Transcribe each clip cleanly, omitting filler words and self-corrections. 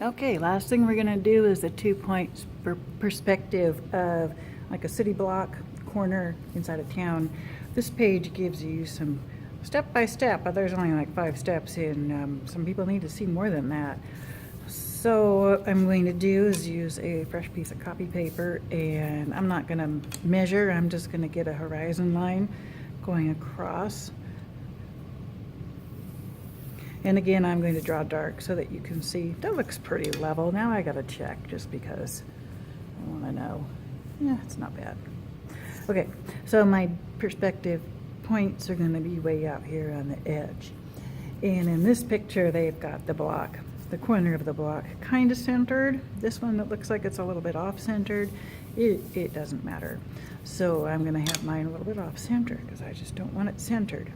Okay, last thing we're gonna do is a 2-point perspective of like a city block corner inside of town. This page gives you some step by step, but there's only like 5 steps in. Some people need to see more than that. So what I'm going to do is use a fresh piece of copy paper, and I'm not gonna measure, I'm just gonna get a horizon line going across. And again, I'm going to draw dark so that you can see. That looks pretty level. Now I gotta check just because I wanna know. Yeah, it's not bad. Okay, so my perspective points are gonna be way out here on the edge. And in this picture, they've got the block, the corner of the block kind of centered. This one that looks like it's a little bit off-centered, it doesn't matter. So I'm gonna have mine a little bit off-centered because I just don't want it centered.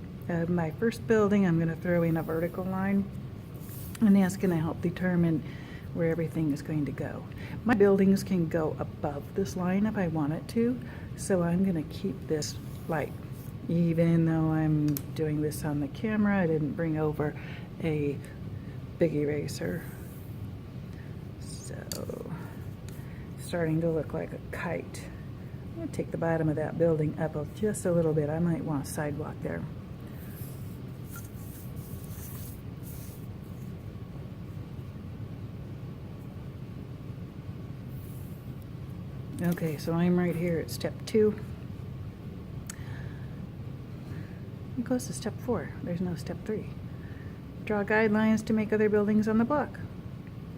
My first building, I'm going to throw in a vertical line, and that's going to help determine where everything is going to go. My buildings can go above this line if I want it to, so I'm going to keep this light. Even though I'm doing this on the camera, I didn't bring over a big eraser. So, starting to look like a kite. I'm going to take the bottom of that building up just a little bit. I might want a sidewalk there. Okay, so I'm right here at step 2. It goes to step 4. There's no step 3. Draw guidelines to make other buildings on the block.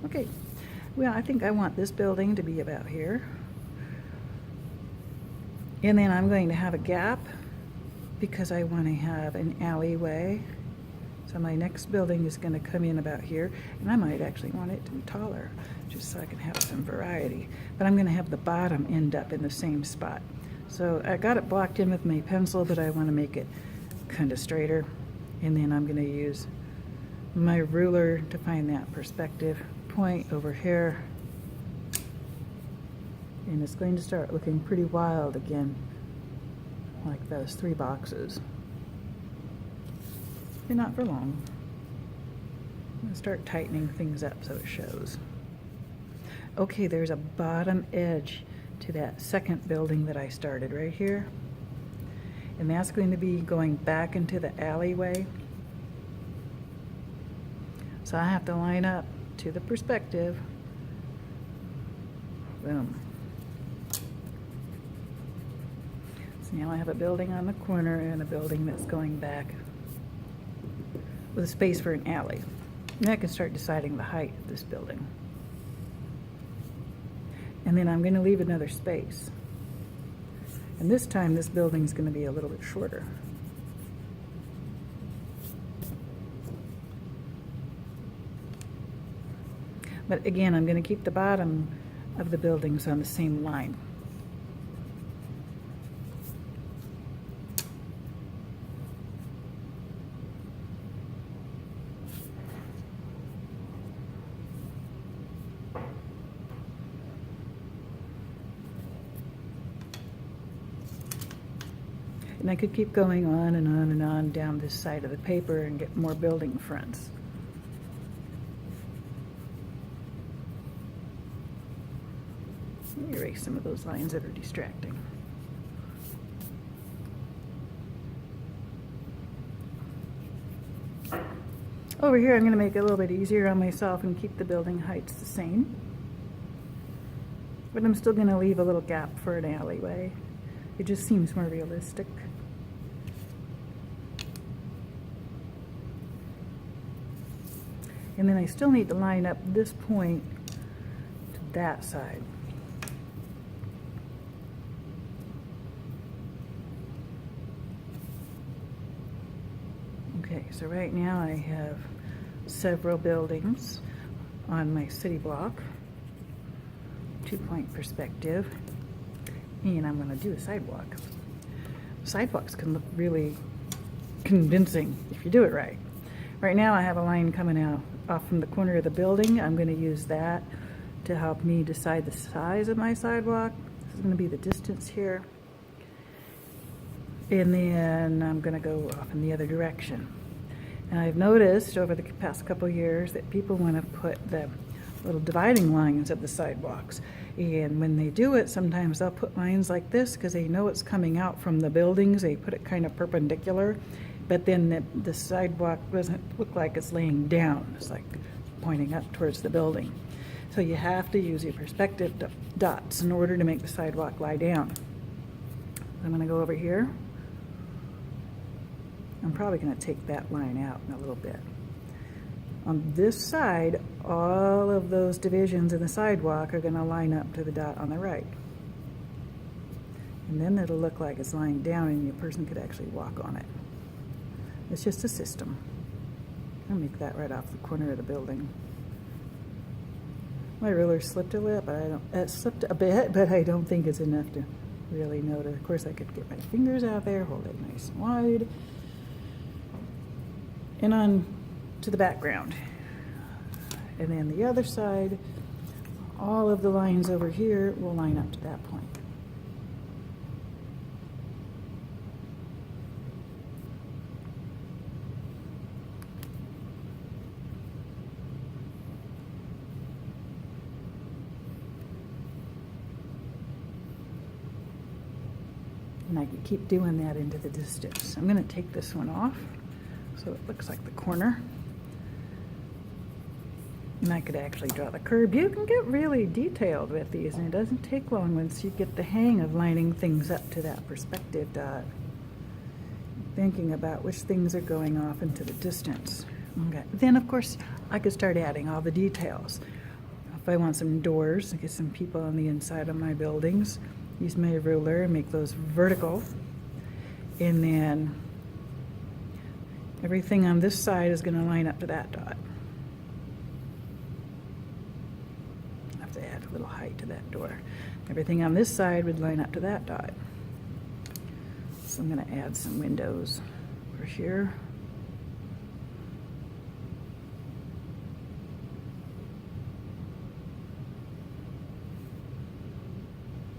Okay, well, I think I want this building to be about here. And then I'm going to have a gap because I want to have an alleyway. So my next building is going to come in about here, and I might actually want it to be taller, just so I can have some variety. But I'm going to have the bottom end up in the same spot. So I got it blocked in with my pencil, but I want to make it kind of straighter. And then I'm going to use my ruler to find that perspective point over here. And it's going to start looking pretty wild again, like those 3 boxes. Not for long. I'm going to start tightening things up so it shows. Okay, there's a bottom edge to that second building that I started right here. And that's going to be going back into the alleyway. So I have to line up to the perspective. Boom. So now I have a building on the corner and a building that's going back with a space for an alley. And I can start deciding the height of this building. And then I'm going to leave another space. And this time this building is going to be a little bit shorter. But again, I'm going to keep the bottom of the buildings on the same line. And I could keep going on and on and on down this side of the paper and get more building fronts. Let me erase some of those lines that are distracting. Over here, I'm going to make it a little bit easier on myself and keep the building heights the same. But I'm still going to leave a little gap for an alleyway. It just seems more realistic. And then I still need to line up this point to that side. Okay, so right now I have several buildings on my city block, 2-point perspective, and I'm going to do a sidewalk. Sidewalks can look really convincing if you do it right. Right now I have a line coming out off from the corner of the building. I'm going to use that to help me decide the size of my sidewalk. This is going to be the distance here. And then I'm going to go off in the other direction. And I've noticed over the past couple years that people want to put the little dividing lines of the sidewalks. And when they do it, sometimes they'll put lines like this because they know it's coming out from the buildings. They put it kind of perpendicular, but then the sidewalk doesn't look like it's laying down. It's like pointing up towards the building. So you have to use your perspective dots in order to make the sidewalk lie down. I'm going to go over here. I'm probably going to take that line out in a little bit. On this side, all of those divisions in the sidewalk are going to line up to the dot on the right. And then it'll look like it's lying down and a person could actually walk on it. It's just a system. I'll make that right off the corner of the building. My ruler slipped a bit, but I don't think it's enough to really know to. Of course, I could get my fingers out there, hold it nice and wide, and on to the background. And then the other side, all of the lines over here will line up to that point. And I can keep doing that into the distance. I'm going to take this one off so it looks like the corner. And I could actually draw the curb. You can get really detailed with these, and it doesn't take long once you get the hang of lining things up to that perspective dot. Thinking about which things are going off into the distance. Okay. Then, of course, I could start adding all the details. If I want some doors, get some people on the inside of my buildings, use my ruler and make those vertical. And then everything on this side is going to line up to that dot. I have to add a little height to that door. Everything on this side would line up to that dot. So I'm going to add some windows over here.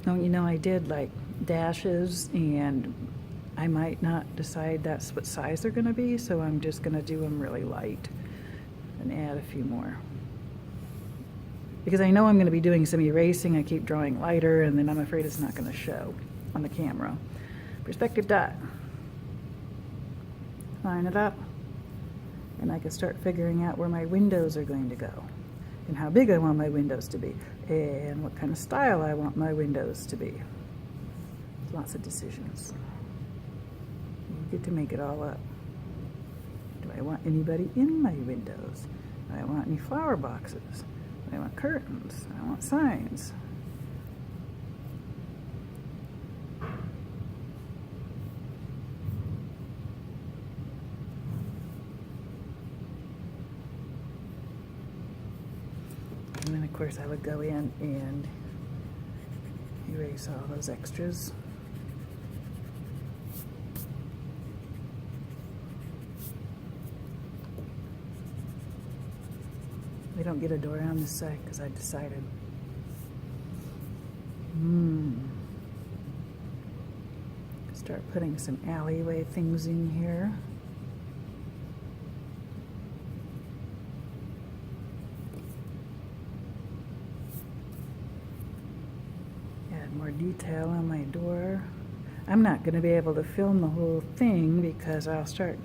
Oh, you know, I did like dashes, and I might not decide that's what size they're going to be, so I'm just going to do them really light and add a few more. Because I know I'm going to be doing some erasing, I keep drawing lighter, and then I'm afraid it's not going to show on the camera. Perspective dot. Line it up, and I can start figuring out where my windows are going to go, and how big I want my windows to be, and what kind of style I want my windows to be. Lots of decisions. You get to make it all up. Do I want anybody in my windows? Do I want any flower boxes? Do I want curtains? Do I want signs? And then, of course, I would go in and erase all those extras. We don't get a door on this side because I decided. Start putting some alleyway things in here. Add more detail on my door. I'm not going to be able to film the whole thing because I'll start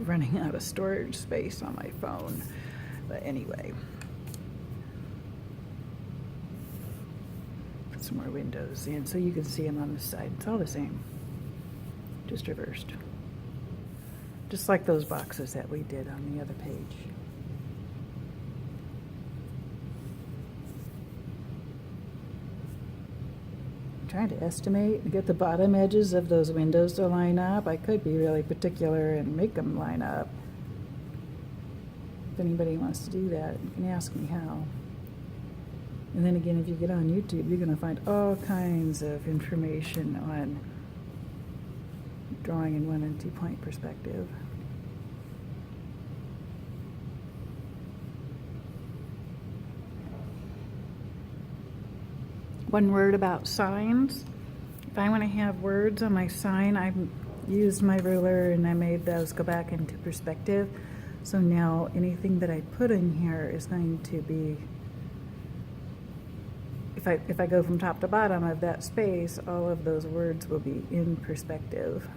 running out of storage space on my phone. But anyway. Put some more windows in so you can see them on the side. It's all the same. Just reversed. Just like those boxes that we did on the other page. I'm trying to estimate and get the bottom edges of those windows to line up. I could be really particular and make them line up. If anybody wants to do that, you can ask me how. And then again, if you get on YouTube, you're going to find all kinds of information on drawing in 1 and 2 point perspective. One word about signs. If I want to have words on my sign, I've used my ruler and I made those go back into perspective. So now anything that I put in here is going to be if I go from top to bottom of that space, all of those words will be in perspective.